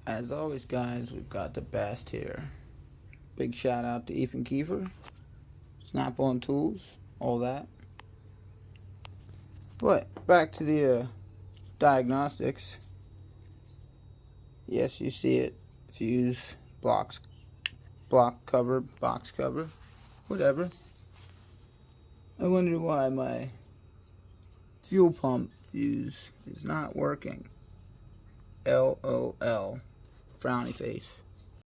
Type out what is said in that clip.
As always, guys, we've got the best here. Big shout out to Ethan Kiefer, Snap-on Tools, all that. But back to the diagnostics. Yes, you see it. Fuse, box cover, whatever. I wonder why my fuel pump fuse is not working. LOL. Frowny face.